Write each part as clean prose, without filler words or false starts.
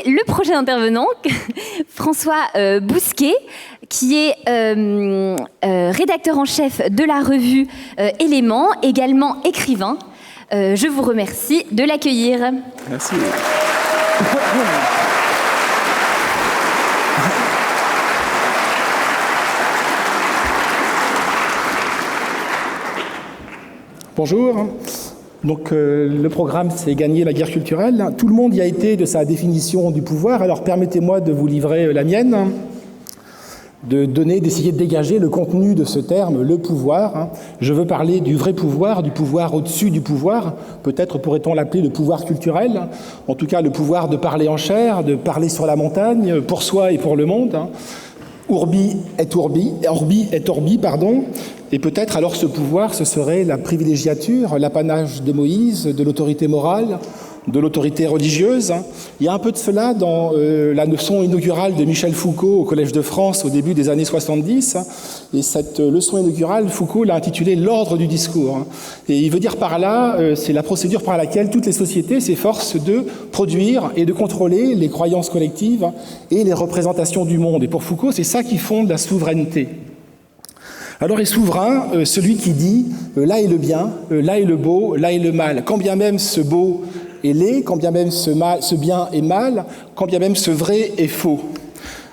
le prochain intervenant, François Bousquet, qui est rédacteur en chef de la revue Éléments, également écrivain. Je vous remercie de l'accueillir. Merci. Bonjour. Donc le programme, c'est gagner la guerre culturelle. Tout le monde y a été de sa définition du pouvoir. Alors permettez-moi de vous livrer la mienne, d'essayer de dégager le contenu de ce terme, le pouvoir. Je veux parler du vrai pouvoir, du pouvoir au-dessus du pouvoir. Peut-être pourrait-on l'appeler le pouvoir culturel. En tout cas, le pouvoir de parler en chair, de parler sur la montagne, pour soi et pour le monde. Urbi et orbi, pardon. Et peut-être alors ce pouvoir, ce serait la privilégiature, l'apanage de Moïse, de l'autorité morale, de l'autorité religieuse. Il y a un peu de cela dans la leçon inaugurale de Michel Foucault au Collège de France au début des années 70. Et cette leçon inaugurale, Foucault l'a intitulée « L'ordre du discours ». Et il veut dire par là, c'est la procédure par laquelle toutes les sociétés s'efforcent de produire et de contrôler les croyances collectives et les représentations du monde. Et pour Foucault, c'est ça qui fonde la souveraineté. Alors est souverain celui qui dit là est le bien, là est le beau, là est le mal. Quand bien même ce beau est laid, quand bien même ce bien est mal, quand bien même ce vrai est faux.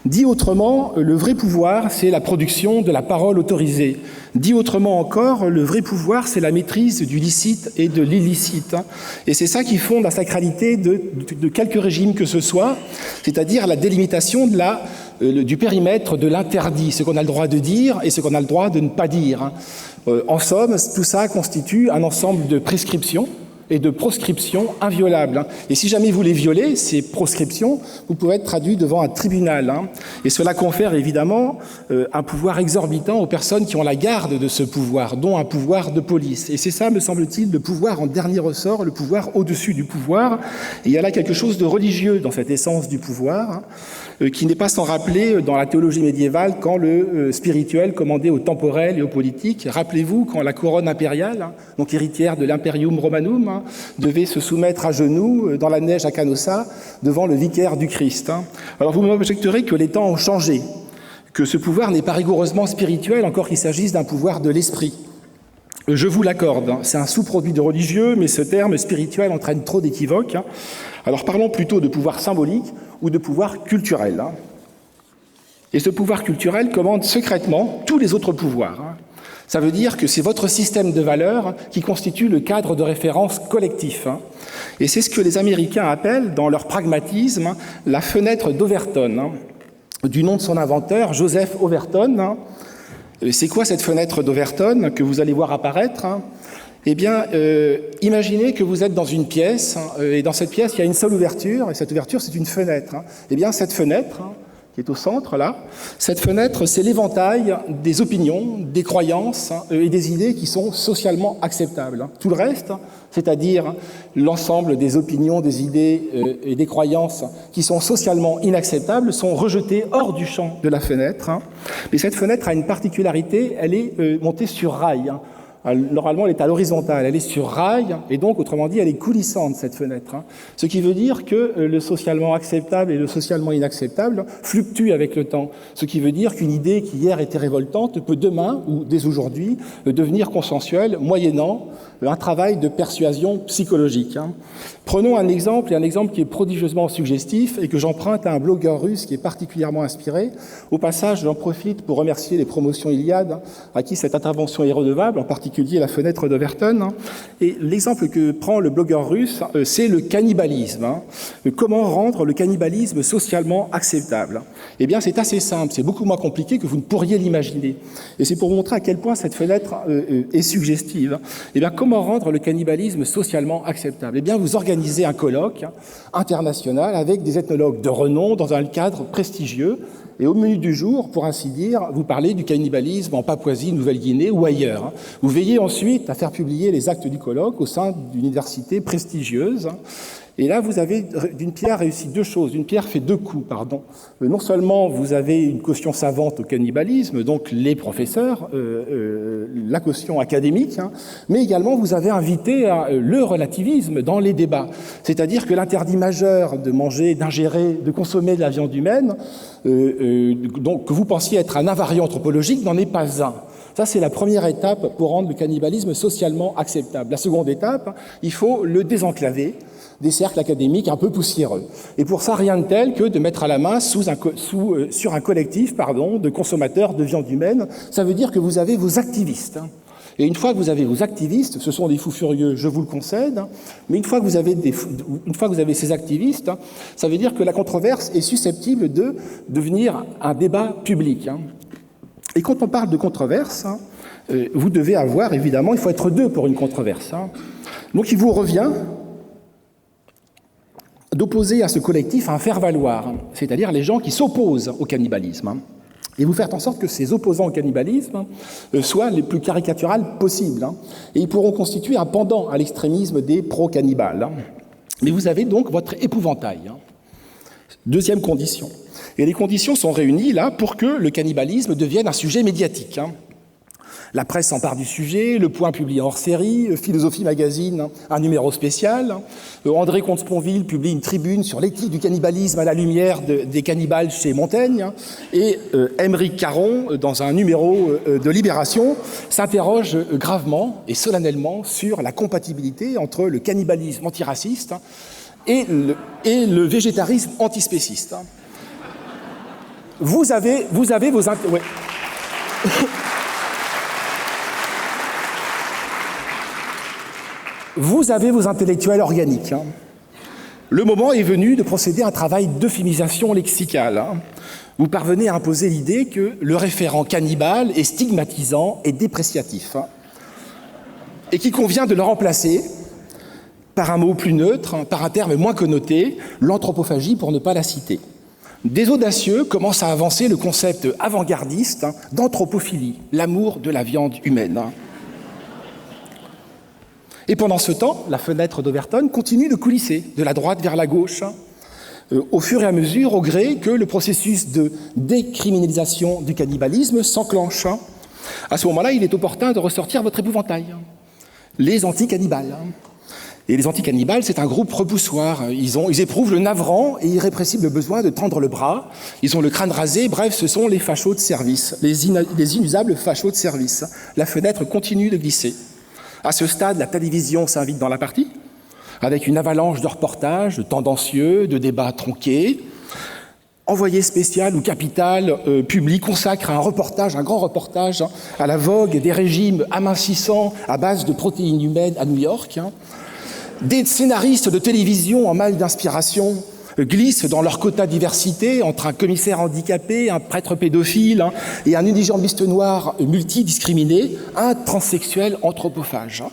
Dit autrement, le vrai pouvoir, c'est la production de la parole autorisée. Dit autrement encore, le vrai pouvoir, c'est la maîtrise du licite et de l'illicite. Et c'est ça qui fonde la sacralité de quelque régime que ce soit, c'est-à-dire la délimitation du périmètre de l'interdit, ce qu'on a le droit de dire et ce qu'on a le droit de ne pas dire. En somme, tout ça constitue un ensemble de prescriptions et de proscriptions inviolables. Et si jamais vous les violez, ces proscriptions, vous pouvez être traduit devant un tribunal. Et cela confère évidemment un pouvoir exorbitant aux personnes qui ont la garde de ce pouvoir, dont un pouvoir de police. Et c'est ça, me semble-t-il, le pouvoir en dernier ressort, le pouvoir au-dessus du pouvoir. Et il y a là quelque chose de religieux dans cette essence du pouvoir, qui n'est pas sans rappeler dans la théologie médiévale quand le spirituel commandait au temporel et au politique. Rappelez-vous quand la couronne impériale, donc héritière de l'imperium romanum, devait se soumettre à genoux dans la neige à Canossa devant le vicaire du Christ. Alors vous m'objecterez que les temps ont changé, que ce pouvoir n'est pas rigoureusement spirituel, encore qu'il s'agisse d'un pouvoir de l'esprit. Je vous l'accorde, c'est un sous-produit de religieux, mais ce terme spirituel entraîne trop d'équivoques. Alors parlons plutôt de pouvoir symbolique ou de pouvoir culturel. Et ce pouvoir culturel commande secrètement tous les autres pouvoirs. Ça veut dire que c'est votre système de valeurs qui constitue le cadre de référence collectif. Et c'est ce que les Américains appellent, dans leur pragmatisme, la fenêtre d'Overton, du nom de son inventeur, Joseph Overton. C'est quoi cette fenêtre d'Overton que vous allez voir apparaître ? Eh bien, imaginez que vous êtes dans une pièce, et dans cette pièce, il y a une seule ouverture, et cette ouverture, c'est une fenêtre. Eh bien, cette fenêtre, qui est au centre, là, cette fenêtre, c'est l'éventail des opinions, des croyances et des idées qui sont socialement acceptables. Tout le reste, c'est-à-dire l'ensemble des opinions, des idées et des croyances qui sont socialement inacceptables, sont rejetées hors du champ de la fenêtre. Mais cette fenêtre a une particularité, elle est montée sur rail. Normalement, elle est à l'horizontale, elle est sur rail, et donc, autrement dit, elle est coulissante, cette fenêtre. Ce qui veut dire que le socialement acceptable et le socialement inacceptable fluctuent avec le temps. Ce qui veut dire qu'une idée qui hier était révoltante peut demain, ou dès aujourd'hui, devenir consensuelle, moyennant un travail de persuasion psychologique. Prenons un exemple, et un exemple qui est prodigieusement suggestif, et que j'emprunte à un blogueur russe qui est particulièrement inspiré. Au passage, j'en profite pour remercier les promotions Iliade, à qui cette intervention est redevable, en particulier la fenêtre d'Overton. Et l'exemple que prend le blogueur russe, c'est le cannibalisme. Comment rendre le cannibalisme socialement acceptable ? Eh bien, c'est assez simple, c'est beaucoup moins compliqué que vous ne pourriez l'imaginer. Et c'est pour vous montrer à quel point cette fenêtre est suggestive. Eh bien, comment rendre le cannibalisme socialement acceptable ? Eh bien, vous organisez un colloque international avec des ethnologues de renom dans un cadre prestigieux. Et au menu du jour, pour ainsi dire, vous parlez du cannibalisme en Papouasie, Nouvelle-Guinée ou ailleurs. Vous veillez ensuite à faire publier les actes du colloque au sein d'une université prestigieuse. Et là, vous avez d'une pierre réussi deux choses. Une pierre fait deux coups, pardon. Non seulement vous avez une caution savante au cannibalisme, donc les professeurs, la caution académique, mais également vous avez invité le relativisme dans les débats. C'est-à-dire que l'interdit majeur de manger, d'ingérer, de consommer de la viande humaine, donc que vous pensiez être un invariant anthropologique, n'en est pas un. Ça, c'est la première étape pour rendre le cannibalisme socialement acceptable. La seconde étape, il faut le désenclaver des cercles académiques un peu poussiéreux. Et pour ça, rien de tel que de mettre à la main sur un collectif de consommateurs de viande humaine. Ça veut dire que vous avez vos activistes. Et une fois que vous avez vos activistes, ce sont des fous furieux, je vous le concède, mais une fois que vous avez ces activistes, ça veut dire que la controverse est susceptible de devenir un débat public. Et quand on parle de controverse, vous devez avoir, évidemment, il faut être deux pour une controverse. Donc il vous revient d'opposer à ce collectif un faire-valoir, c'est-à-dire les gens qui s'opposent au cannibalisme, et vous faites en sorte que ces opposants au cannibalisme soient les plus caricaturales possibles, et ils pourront constituer un pendant à l'extrémisme des pro-cannibales. Mais vous avez donc votre épouvantail. Deuxième condition. Et les conditions sont réunies là pour que le cannibalisme devienne un sujet médiatique. La presse s'empare du sujet, Le Point publie hors série, Philosophie Magazine, un numéro spécial. André Comte-Sponville publie une tribune sur l'éthique du cannibalisme à la lumière des cannibales chez Montaigne. Et Aymeric Caron, dans un numéro de Libération, s'interroge gravement et solennellement sur la compatibilité entre le cannibalisme antiraciste et le végétarisme antispéciste. Vous avez vos... Ouais. Vous avez vos intellectuels organiques. Le moment est venu de procéder à un travail d'euphémisation lexicale. Vous parvenez à imposer l'idée que le référent cannibale est stigmatisant et dépréciatif, et qu'il convient de le remplacer par un mot plus neutre, par un terme moins connoté, l'anthropophagie pour ne pas la citer. Des audacieux commencent à avancer le concept avant-gardiste d'anthropophilie, l'amour de la viande humaine. Et pendant ce temps, la fenêtre d'Overton continue de coulisser de la droite vers la gauche, au fur et à mesure, au gré que le processus de décriminalisation du cannibalisme s'enclenche. À ce moment-là, il est opportun de ressortir votre épouvantail, les anti-cannibales. Et les anti-cannibales, c'est un groupe repoussoir. Ils éprouvent le navrant et irrépressible besoin de tendre le bras. Ils ont le crâne rasé. Bref, ce sont les fachos de service, les inusables fachos de service. La fenêtre continue de glisser. À ce stade, la télévision s'invite dans la partie, avec une avalanche de reportages tendancieux, de débats tronqués. Envoyé spécial ou Capital publie, consacre un grand reportage à la vogue des régimes amincissants à base de protéines humaines à New York. Des scénaristes de télévision en mal d'inspiration glissent dans leur quota diversité entre un commissaire handicapé, un prêtre pédophile et un unijambiste noir multidiscriminé, un transsexuel anthropophage.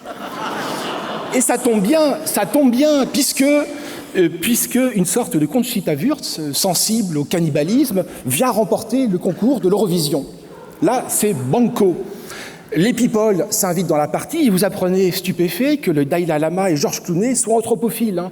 Et ça tombe bien, puisque une sorte de Conchita Wurst, sensible au cannibalisme, vient remporter le concours de l'Eurovision. Là, c'est banco. Les people s'invitent dans la partie et vous apprenez stupéfait que le Dalai Lama et Georges Clooney sont anthropophiles.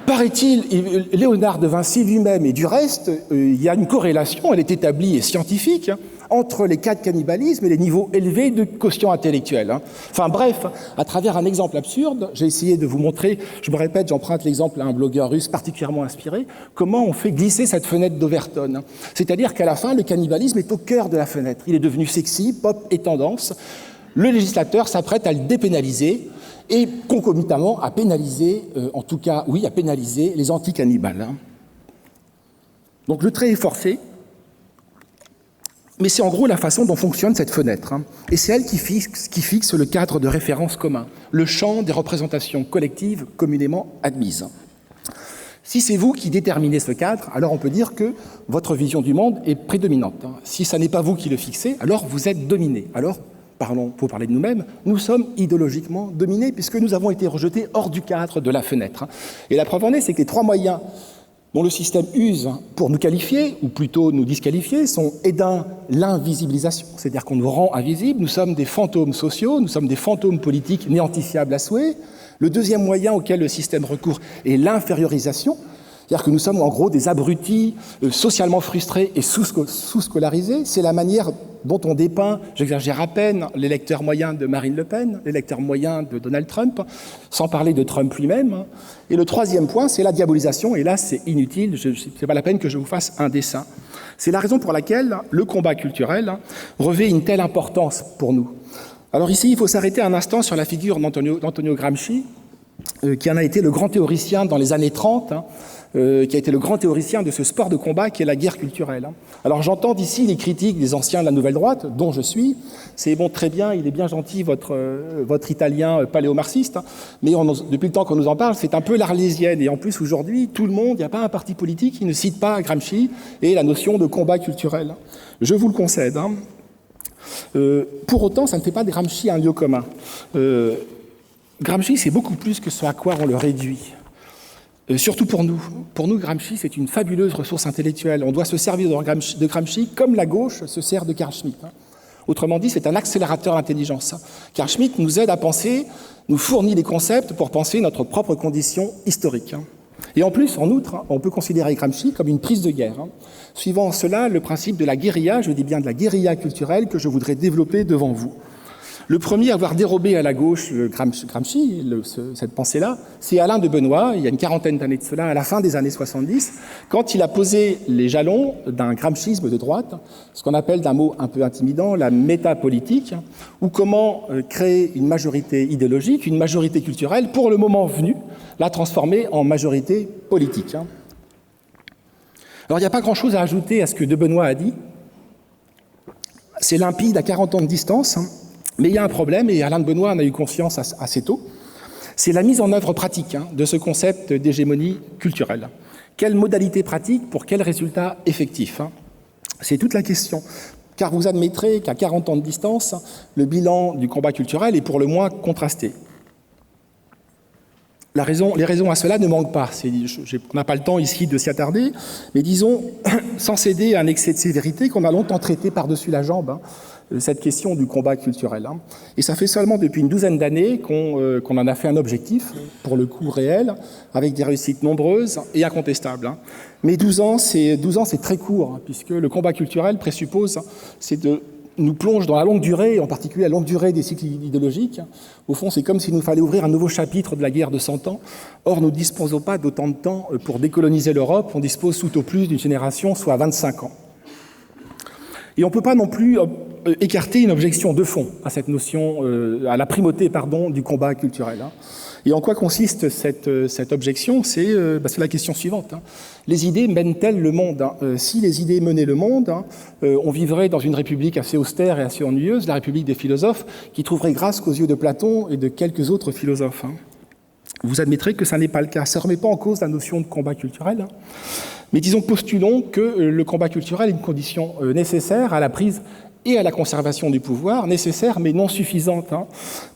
Paraît-il, Léonard de Vinci lui-même, et du reste, il y a une corrélation, elle est établie et scientifique, entre les cas de cannibalisme et les niveaux élevés de quotient intellectuel. Enfin bref, à travers un exemple absurde, j'ai essayé de vous montrer, je me répète, j'emprunte l'exemple à un blogueur russe particulièrement inspiré, comment on fait glisser cette fenêtre d'Overton. C'est-à-dire qu'à la fin, le cannibalisme est au cœur de la fenêtre. Il est devenu sexy, pop et tendance. Le législateur s'apprête à le dépénaliser et concomitamment à pénaliser, à pénaliser les anti-cannibales. Donc le trait est forcé, mais c'est en gros la façon dont fonctionne cette fenêtre. Et c'est elle qui fixe le cadre de référence commun, le champ des représentations collectives communément admises. Si c'est vous qui déterminez ce cadre, alors on peut dire que votre vision du monde est prédominante. Si ça n'est pas vous qui le fixez, alors vous êtes dominé. Alors, pour parler de nous-mêmes, nous sommes idéologiquement dominés puisque nous avons été rejetés hors du cadre de la fenêtre. Et la preuve en est, c'est que les trois moyens dont le système use pour nous qualifier, ou plutôt nous disqualifier, sont l'invisibilisation, c'est-à-dire qu'on nous rend invisibles, nous sommes des fantômes sociaux, nous sommes des fantômes politiques néantifiables à souhait. Le deuxième moyen auquel le système recourt est l'infériorisation, c'est-à-dire que nous sommes en gros des abrutis socialement frustrés et sous-scolarisés. C'est la manière dont on dépeint, j'exagère à peine, l'électeur moyen de Marine Le Pen, l'électeur moyen de Donald Trump, sans parler de Trump lui-même. Et le troisième point, c'est la diabolisation, et là c'est inutile, ce n'est pas la peine que je vous fasse un dessin. C'est la raison pour laquelle le combat culturel revêt une telle importance pour nous. Alors ici, il faut s'arrêter un instant sur la figure d'Antonio Gramsci, qui en a été le grand théoricien dans les années 30, qui a été le grand théoricien de ce sport de combat qui est la guerre culturelle. Alors j'entends d'ici les critiques des anciens de la Nouvelle Droite, dont je suis. C'est bon, très bien, il est bien gentil, votre italien paléo-marxiste, mais depuis le temps qu'on nous en parle, c'est un peu l'arlésienne. Et en plus, aujourd'hui, tout le monde, il n'y a pas un parti politique qui ne cite pas Gramsci et la notion de combat culturel. Je vous le concède. Pour autant, ça ne fait pas de Gramsci un lieu commun. Gramsci, c'est beaucoup plus que ce à quoi on le réduit. Surtout pour nous. Pour nous, Gramsci, c'est une fabuleuse ressource intellectuelle. On doit se servir de Gramsci comme la gauche se sert de Carl Schmitt. Autrement dit, c'est un accélérateur d'intelligence. Carl Schmitt nous aide à penser, nous fournit des concepts pour penser notre propre condition historique. Et en plus, en outre, on peut considérer Gramsci comme une prise de guerre, suivant cela le principe de la guérilla, je dis bien de la guérilla culturelle, que je voudrais développer devant vous. Le premier à avoir dérobé à la gauche Gramsci, cette pensée-là, c'est Alain de Benoît, il y a une quarantaine d'années de cela, à la fin des années 70, quand il a posé les jalons d'un gramscisme de droite, ce qu'on appelle d'un mot un peu intimidant, la métapolitique, ou comment créer une majorité idéologique, une majorité culturelle, pour le moment venu, la transformer en majorité politique. Alors il n'y a pas grand-chose à ajouter à ce que de Benoît a dit. C'est limpide à 40 ans de distance, mais il y a un problème, et Alain de Benoît en a eu conscience assez tôt, c'est la mise en œuvre pratique de ce concept d'hégémonie culturelle. Quelle modalité pratique pour quel résultat effectif? C'est toute la question, car vous admettrez qu'à 40 ans de distance, le bilan du combat culturel est pour le moins contrasté. Les raisons à cela ne manquent pas. On n'a pas le temps ici de s'y attarder, mais disons, sans céder à un excès de sévérité, qu'on a longtemps traité par-dessus la jambe, cette question du combat culturel. Et ça fait seulement depuis une douzaine d'années qu'on en a fait un objectif, pour le coup réel, avec des réussites nombreuses et incontestables. Mais 12 ans, c'est très court, puisque le combat culturel présuppose, c'est de nous plonge dans la longue durée, en particulier la longue durée des cycles idéologiques. Au fond, c'est comme s'il nous fallait ouvrir un nouveau chapitre de la guerre de 100 ans. Or, nous ne disposons pas d'autant de temps pour décoloniser l'Europe. On dispose tout au plus d'une génération, soit 25 ans. Et on ne peut pas non plus écarter une objection de fond à cette notion, à la primauté, du combat culturel. Et en quoi consiste cette objection? C'est la question suivante. Les idées mènent-elles le monde? Si les idées menaient le monde, on vivrait dans une république assez austère et assez ennuyeuse, la république des philosophes, qui trouverait grâce qu'aux yeux de Platon et de quelques autres philosophes. Vous admettrez que ça n'est pas le cas. Ça ne remet pas en cause la notion de combat culturel. Mais postulons que le combat culturel est une condition nécessaire à la prise et à la conservation du pouvoir, nécessaire mais non suffisante.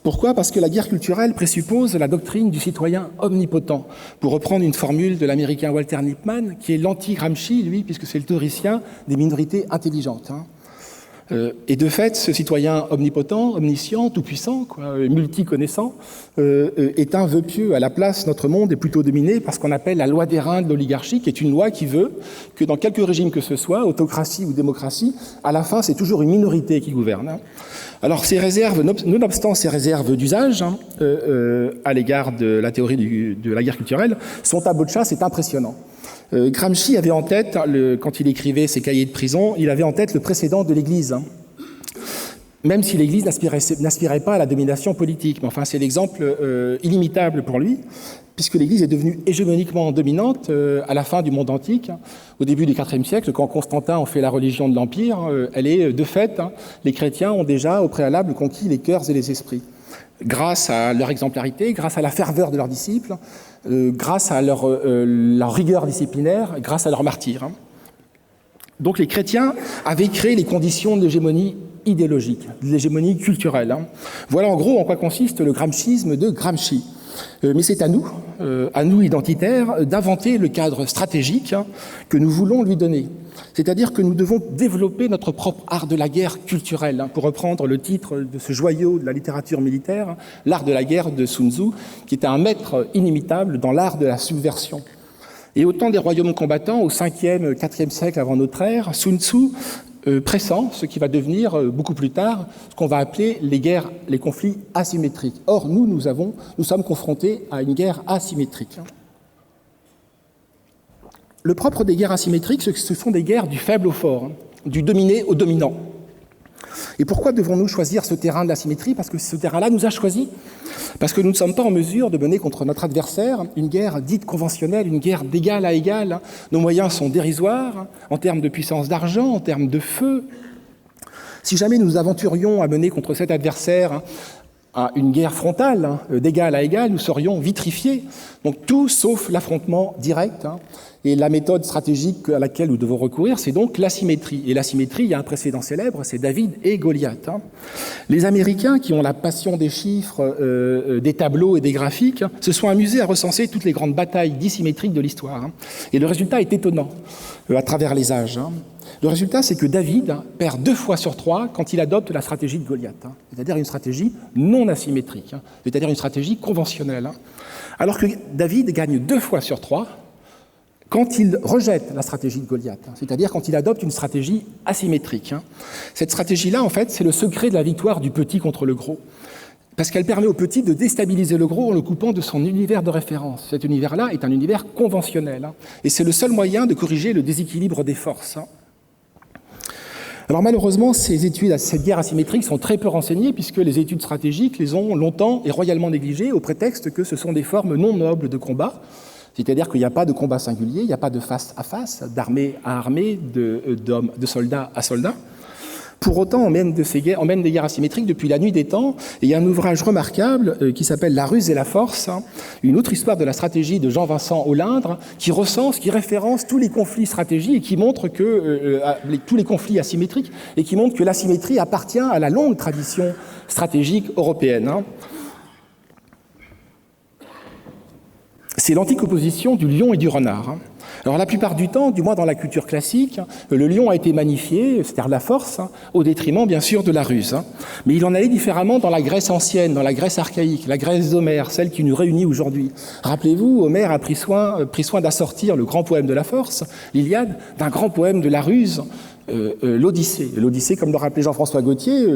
Pourquoi? Parce que la guerre culturelle présuppose la doctrine du citoyen omnipotent, pour reprendre une formule de l'américain Walter Lippmann, qui est l'anti-Gramsci, lui, puisque c'est le théoricien des minorités intelligentes. Et de fait, ce citoyen omnipotent, omniscient, tout-puissant, multiconnaissant, est un vœu pieux. À la place, notre monde est plutôt dominé par ce qu'on appelle la loi des reins de l'oligarchie, qui est une loi qui veut que dans quelque régime que ce soit, autocratie ou démocratie, à la fin, c'est toujours une minorité qui gouverne. Alors, ces réserves, nonobstant ces réserves d'usage à l'égard de la théorie de la guerre culturelle, son tableau de chasse est impressionnant. Gramsci avait en tête, quand il écrivait ses cahiers de prison, il avait en tête le précédent de l'Église. Même si l'Église n'aspirait pas à la domination politique. Mais enfin, c'est l'exemple illimitable pour lui, puisque l'Église est devenue hégémoniquement dominante à la fin du monde antique. Au début du IVe siècle, quand Constantin en fait la religion de l'Empire, elle est de fait, les chrétiens ont déjà au préalable conquis les cœurs et les esprits. Grâce à leur exemplarité, grâce à la ferveur de leurs disciples, grâce à leur rigueur disciplinaire, grâce à leur martyrs. Donc les chrétiens avaient créé les conditions de l'hégémonie idéologique, de l'hégémonie culturelle. Voilà en gros en quoi consiste le gramscisme de Gramsci. Mais c'est à nous identitaires, d'inventer le cadre stratégique que nous voulons lui donner. C'est-à-dire que nous devons développer notre propre art de la guerre culturel, pour reprendre le titre de ce joyau de la littérature militaire, l'art de la guerre de Sun Tzu, qui est un maître inimitable dans l'art de la subversion. Et au temps des royaumes combattants, au 5e, 4e siècle avant notre ère, Sun Tzu pressent ce qui va devenir beaucoup plus tard ce qu'on va appeler les conflits asymétriques. Or, nous sommes confrontés à une guerre asymétrique. Le propre des guerres asymétriques, ce sont des guerres du faible au fort, du dominé au dominant. Et pourquoi devons-nous choisir ce terrain de l'asymétrie? Parce que ce terrain-là nous a choisis. Parce que nous ne sommes pas en mesure de mener contre notre adversaire une guerre dite conventionnelle, une guerre d'égal à égal. Nos moyens sont dérisoires en termes de puissance d'argent, en termes de feu. Si jamais nous nous aventurions à mener contre cet adversaire à une guerre frontale, d'égal à égal, nous serions vitrifiés. Donc tout sauf l'affrontement direct. Et la méthode stratégique à laquelle nous devons recourir, c'est donc l'asymétrie. Et l'asymétrie, il y a un précédent célèbre, c'est David et Goliath. Les Américains, qui ont la passion des chiffres, des tableaux et des graphiques, se sont amusés à recenser toutes les grandes batailles dissymétriques de l'histoire. Et le résultat est étonnant à travers les âges. Le résultat, c'est que David perd 2 fois sur 3 quand il adopte la stratégie de Goliath, c'est-à-dire une stratégie non asymétrique, c'est-à-dire une stratégie conventionnelle. Alors que David gagne 2 fois sur 3 quand il rejette la stratégie de Goliath, c'est-à-dire quand il adopte une stratégie asymétrique. Cette stratégie-là, en fait, c'est le secret de la victoire du petit contre le gros. Parce qu'elle permet au petit de déstabiliser le gros en le coupant de son univers de référence. Cet univers-là est un univers conventionnel. Et c'est le seul moyen de corriger le déséquilibre des forces. Alors malheureusement, cette guerre asymétrique sont très peu renseignées puisque les études stratégiques les ont longtemps et royalement négligées au prétexte que ce sont des formes non nobles de combat. C'est-à-dire qu'il n'y a pas de combat singulier, il n'y a pas de face à face, d'armée à armée, de soldat à soldat. Pour autant, on mène des guerres asymétriques depuis la nuit des temps. Et il y a un ouvrage remarquable qui s'appelle « La ruse et la force », une autre histoire de la stratégie de Jean-Vincent Olindre, qui recense, qui référence tous les conflits stratégiques et qui montre que tous les conflits asymétriques et qui montre que l'asymétrie appartient à la longue tradition stratégique européenne. C'est l'antique opposition du lion et du renard. Alors la plupart du temps, du moins dans la culture classique, le lion a été magnifié, c'est-à-dire la force, au détriment bien sûr de la ruse. Mais il en allait différemment dans la Grèce ancienne, dans la Grèce archaïque, la Grèce d'Homère, celle qui nous réunit aujourd'hui. Rappelez-vous, Homère a pris soin d'assortir le grand poème de la force, l'Iliade, d'un grand poème de la ruse, l'Odyssée. L'Odyssée, comme le rappelait Jean-François Gautier,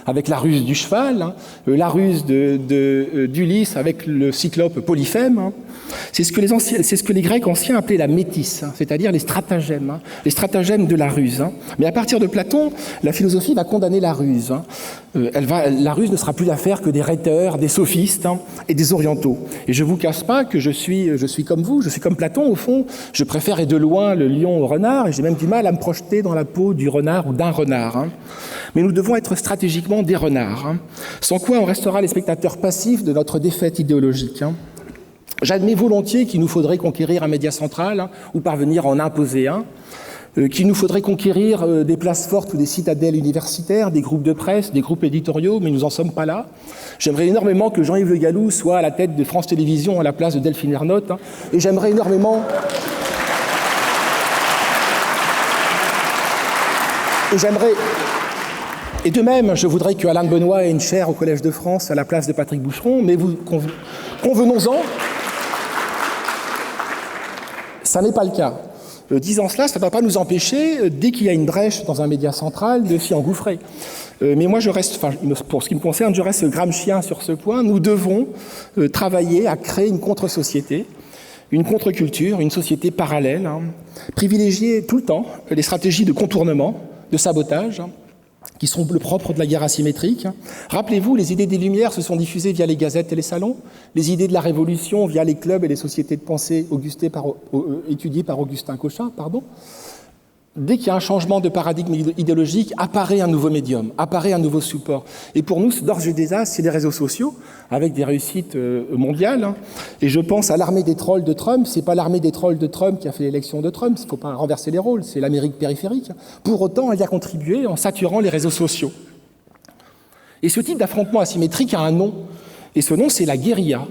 avec la ruse du cheval, la ruse d'Ulysse avec le cyclope Polyphème. C'est ce que les Grecs anciens appelaient la métisse, c'est-à-dire les stratagèmes de la ruse. Mais à partir de Platon, la philosophie va condamner la ruse. La ruse ne sera plus l'affaire que des rhéteurs, des sophistes et des orientaux. Et je ne vous cache pas que je suis comme vous, je suis comme Platon au fond. Je préfère de loin le lion au renard et j'ai même du mal à me projeter dans la peau du renard ou d'un renard. Mais nous devons être stratégiquement des renards, sans quoi on restera les spectateurs passifs de notre défaite idéologique. J'admets volontiers qu'il nous faudrait conquérir un média central ou parvenir à en imposer un, qu'il nous faudrait conquérir des places fortes ou des citadelles universitaires, des groupes de presse, des groupes éditoriaux, mais nous n'en sommes pas là. J'aimerais énormément que Jean-Yves Le Gallou soit à la tête de France Télévisions à la place de Delphine Ernotte, et j'aimerais énormément... Et de même, je voudrais que Alain de Benoît ait une chaire au Collège de France à la place de Patrick Boucheron, mais convenons-en, ça n'est pas le cas. Disant cela, ça ne va pas nous empêcher, dès qu'il y a une brèche dans un média central, de s'y engouffrer. Mais moi, pour ce qui me concerne, je reste gramscien sur ce point. Nous devons travailler à créer une contre-société, une contre-culture, une société parallèle, privilégier tout le temps les stratégies de contournement, de sabotage, qui sont le propre de la guerre asymétrique. Rappelez-vous, les idées des Lumières se sont diffusées via les gazettes et les salons, les idées de la Révolution via les clubs et les sociétés de pensée étudiées par Augustin Cochin. Dès qu'il y a un changement de paradigme idéologique, apparaît un nouveau médium, apparaît un nouveau support. Et pour nous, d'ores et déjà, c'est les réseaux sociaux, avec des réussites mondiales. Et je pense à l'armée des trolls de Trump. C'est pas l'armée des trolls de Trump qui a fait l'élection de Trump, il ne faut pas renverser les rôles, c'est l'Amérique périphérique. Pour autant, elle y a contribué en saturant les réseaux sociaux. Et ce type d'affrontement asymétrique a un nom. Et ce nom, c'est la guérilla.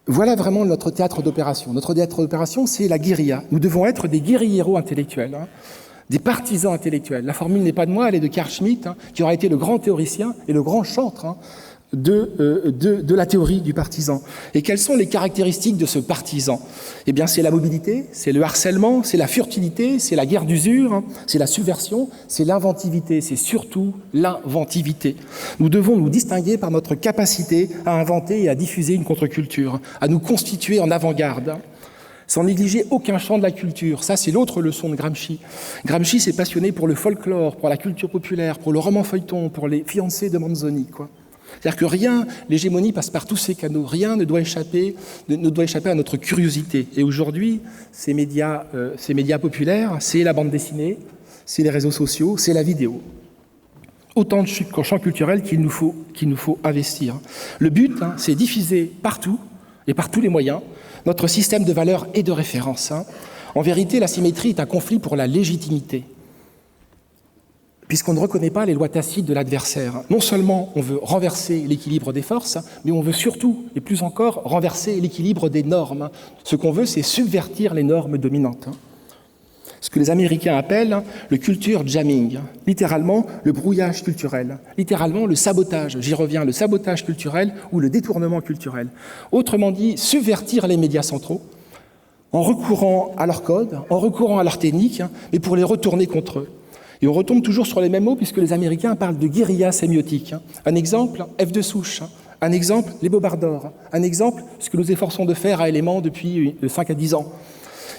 Voilà vraiment notre théâtre d'opération. Notre théâtre d'opération, c'est la guérilla. Nous devons être des guérilleros intellectuels, des partisans intellectuels. La formule n'est pas de moi, elle est de Carl Schmitt, qui aura été le grand théoricien et le grand chantre de la théorie du partisan. Et quelles sont les caractéristiques de ce partisan? Eh bien, c'est la mobilité, c'est le harcèlement, c'est la furtivité, c'est la guerre d'usure, c'est la subversion, c'est l'inventivité, c'est surtout l'inventivité. Nous devons nous distinguer par notre capacité à inventer et à diffuser une contre-culture, à nous constituer en avant-garde, sans négliger aucun champ de la culture. Ça, c'est l'autre leçon de Gramsci. Gramsci s'est passionné pour le folklore, pour la culture populaire, pour le roman feuilleton, pour les fiancés de Manzoni, quoi. C'est-à-dire que rien, l'hégémonie passe par tous ces canaux, rien ne doit échapper à notre curiosité. Et aujourd'hui, ces médias populaires, c'est la bande dessinée, c'est les réseaux sociaux, c'est la vidéo. Autant de champs culturels qu'il nous faut investir. Le but, c'est diffuser partout, et par tous les moyens, notre système de valeurs et de références. En vérité, la symétrie est un conflit pour la légitimité, puisqu'on ne reconnaît pas les lois tacites de l'adversaire. Non seulement on veut renverser l'équilibre des forces, mais on veut surtout, et plus encore, renverser l'équilibre des normes. Ce qu'on veut, c'est subvertir les normes dominantes. Ce que les Américains appellent le culture jamming, littéralement le brouillage culturel, littéralement le sabotage, j'y reviens, le sabotage culturel ou le détournement culturel. Autrement dit, subvertir les médias centraux en recourant à leurs codes, en recourant à leurs techniques, mais pour les retourner contre eux. Et on retombe toujours sur les mêmes mots puisque les Américains parlent de guérilla sémiotique. Un exemple, F de souche. Un exemple, les bobards. Un exemple, ce que nous efforçons de faire à Éléments depuis 5 à 10 ans.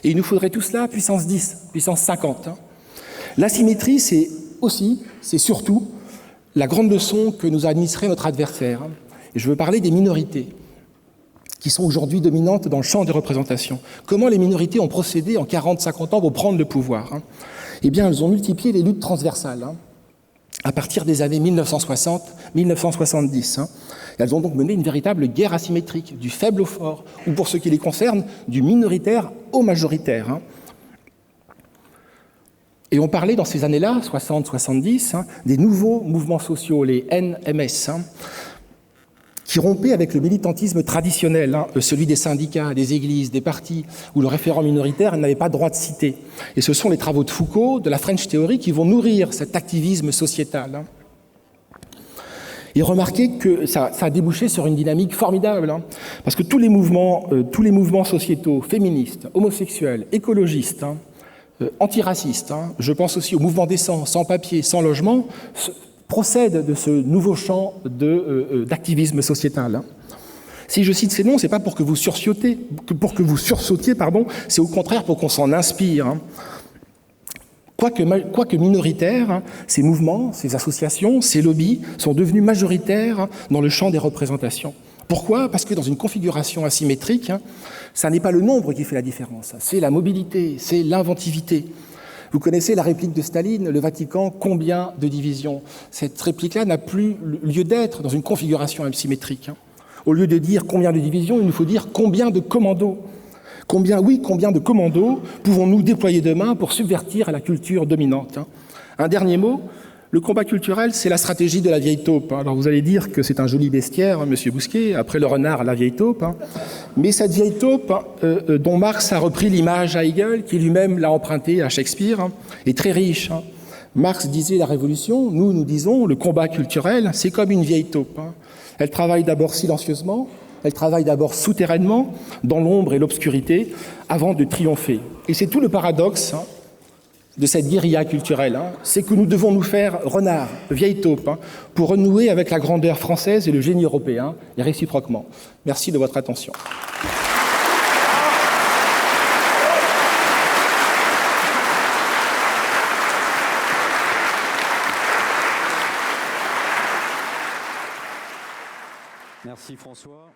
Et il nous faudrait tout cela puissance 10, puissance 50. L'asymétrie, c'est surtout la grande leçon que nous a administrée notre adversaire. Et je veux parler des minorités qui sont aujourd'hui dominantes dans le champ des représentations. Comment les minorités ont procédé en 40-50 ans pour prendre le pouvoir? Eh bien, elles ont multiplié les luttes transversales à partir des années 1960-1970. Elles ont donc mené une véritable guerre asymétrique, du faible au fort, ou pour ce qui les concerne, du minoritaire au majoritaire. Et on parlait dans ces années-là, 60-70, des nouveaux mouvements sociaux, les NMS, qui rompaient avec le militantisme traditionnel, celui des syndicats, des églises, des partis, où le référent minoritaire n'avait pas droit de citer. Et ce sont les travaux de Foucault, de la French Theory, qui vont nourrir cet activisme sociétal. Et remarquez que ça a débouché sur une dynamique formidable, parce que tous les mouvements sociétaux, féministes, homosexuels, écologistes, antiracistes, je pense aussi au mouvement des sans papier, sans logement, procèdent de ce nouveau champ d'activisme sociétal. Si je cite ces noms, c'est pas pour que vous sursautiez, c'est au contraire pour qu'on s'en inspire. Quoique minoritaires, ces mouvements, ces associations, ces lobbies sont devenus majoritaires dans le champ des représentations. Pourquoi? Parce que dans une configuration asymétrique, ça n'est pas le nombre qui fait la différence, c'est la mobilité, c'est l'inventivité. Vous connaissez la réplique de Staline, le Vatican, combien de divisions? Cette réplique-là n'a plus lieu d'être dans une configuration asymétrique. Au lieu de dire combien de divisions, il nous faut dire combien de commandos. Combien de commandos pouvons-nous déployer demain pour subvertir la culture dominante? Un dernier mot, le combat culturel, c'est la stratégie de la vieille taupe. Alors vous allez dire que c'est un joli bestiaire, monsieur Bousquet, après le renard, la vieille taupe. Mais cette vieille taupe, dont Marx a repris l'image à Hegel, qui lui-même l'a empruntée à Shakespeare, est très riche. Marx disait la révolution, nous disons le combat culturel, c'est comme une vieille taupe. Elle travaille d'abord silencieusement, elle travaille d'abord souterrainement, dans l'ombre et l'obscurité, avant de triompher. Et c'est tout le paradoxe de cette guérilla culturelle, c'est que nous devons nous faire renard, vieille taupe, pour renouer avec la grandeur française et le génie européen, et réciproquement. Merci de votre attention. Merci François.